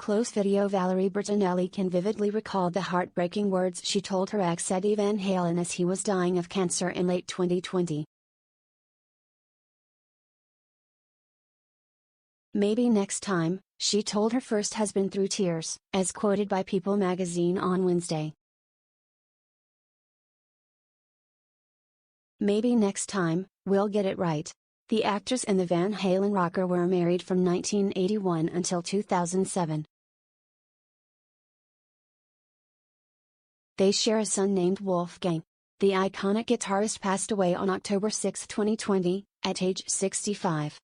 up-close video, Valerie Bertinelli can vividly recall the heartbreaking words she told her ex Eddie Van Halen as he was dying of cancer in late 2020. "Maybe next time," she told her first husband through tears, as quoted by People magazine on Wednesday. "Maybe next time, we'll get it right." The actress and the Van Halen rocker were married from 1981 until 2007. They share a son named Wolfgang. The iconic guitarist passed away on October 6, 2020, at age 65.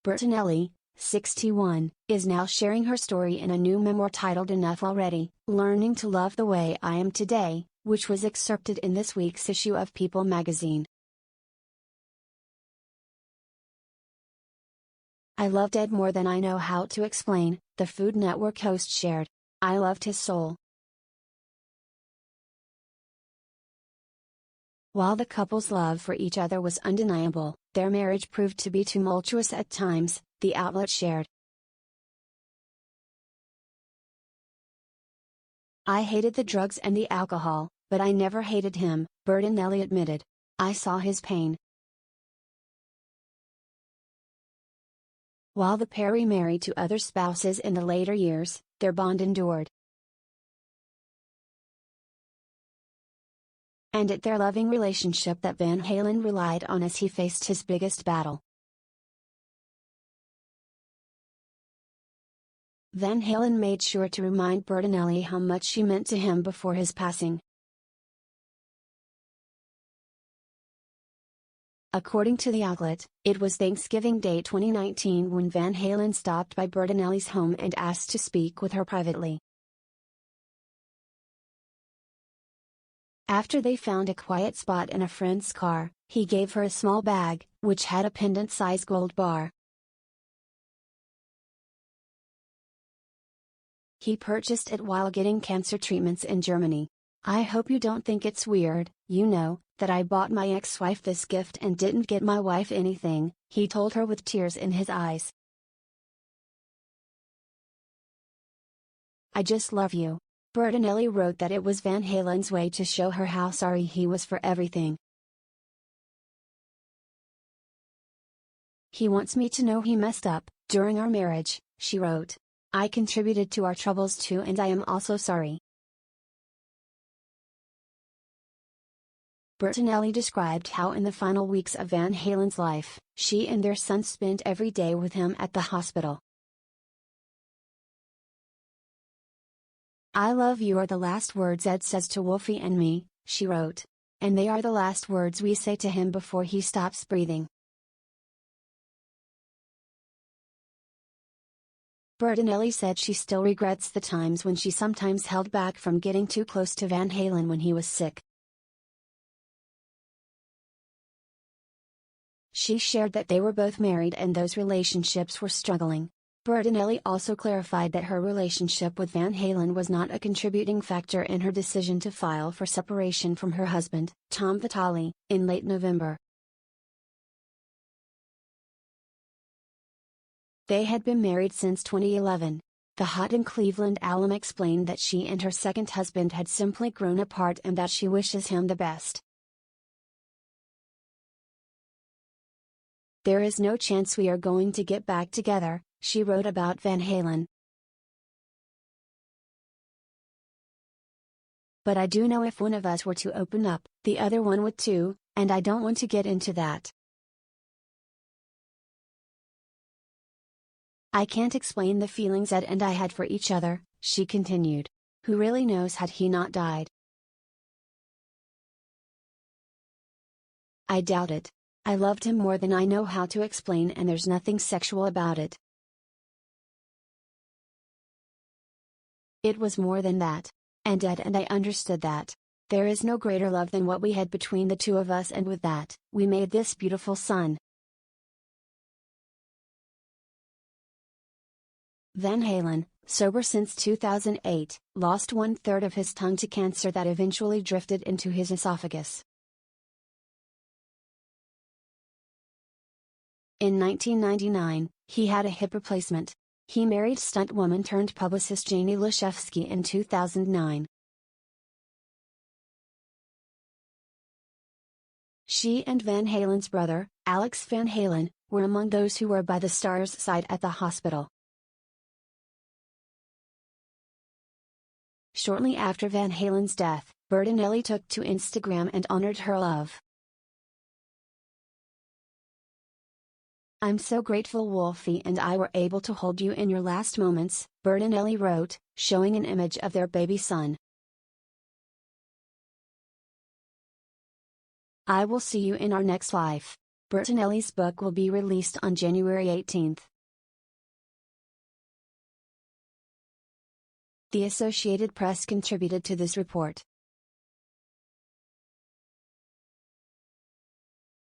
Bertinelli, 61, is now sharing her story in a new memoir titled Enough Already, Learning to Love the Way I Am Today, which was excerpted in this week's issue of People magazine. "I loved Ed more than I know how to explain," the Food Network host shared. "I loved his soul." While the couple's love for each other was undeniable, their marriage proved to be tumultuous at times, the outlet shared. "I hated the drugs and the alcohol, but I never hated him," Bertinelli admitted. "I saw his pain." While the pair remarried to other spouses in the later years, their bond endured. And at their loving relationship that Van Halen relied on as he faced his biggest battle. Van Halen made sure to remind Bertinelli how much she meant to him before his passing. According to the outlet, it was Thanksgiving Day 2019 when Van Halen stopped by Bertinelli's home and asked to speak with her privately. After they found a quiet spot in a friend's car, he gave her a small bag, which had a pendant-size gold bar. He purchased it while getting cancer treatments in Germany. "I hope you don't think it's weird, that I bought my ex-wife this gift and didn't get my wife anything," he told her with tears in his eyes. "I just love you." Bertinelli wrote that it was Van Halen's way to show her how sorry he was for everything. "He wants me to know he messed up during our marriage," she wrote. "I contributed to our troubles too, and I am also sorry." Bertinelli described how in the final weeks of Van Halen's life, she and their son spent every day with him at the hospital. "I love you are the last words Ed says to Wolfie and me," she wrote. "And they are the last words we say to him before he stops breathing." Bertinelli said she still regrets the times when she sometimes held back from getting too close to Van Halen when he was sick. She shared that they were both married and those relationships were struggling. Bertinelli also clarified that her relationship with Van Halen was not a contributing factor in her decision to file for separation from her husband, Tom Vitale, in late November. They had been married since 2011. The hot in Cleveland alum explained that she and her second husband had simply grown apart and that she wishes him the best. "There is no chance we are going to get back together," she wrote about Van Halen. "But I do know if one of us were to open up, the other one would too, and I don't want to get into that. I can't explain the feelings Ed and I had for each other," she continued. "Who really knows had he not died? I doubt it. I loved him more than I know how to explain, and there's nothing sexual about it. It was more than that. And Ed and I understood that. There is no greater love than what we had between the two of us, and with that, we made this beautiful son." Van Halen, sober since 2008, lost 1/3 of his tongue to cancer that eventually drifted into his esophagus. In 1999, he had a hip replacement. He married stuntwoman turned publicist Janie Lashevsky in 2009. She and Van Halen's brother, Alex Van Halen, were among those who were by the star's side at the hospital. Shortly after Van Halen's death, Bertinelli took to Instagram and honored her love. "I'm so grateful Wolfie and I were able to hold you in your last moments," Bertinelli wrote, showing an image of their baby son. "I will see you in our next life." Bertinelli's book will be released on January 18th. The Associated Press contributed to this report.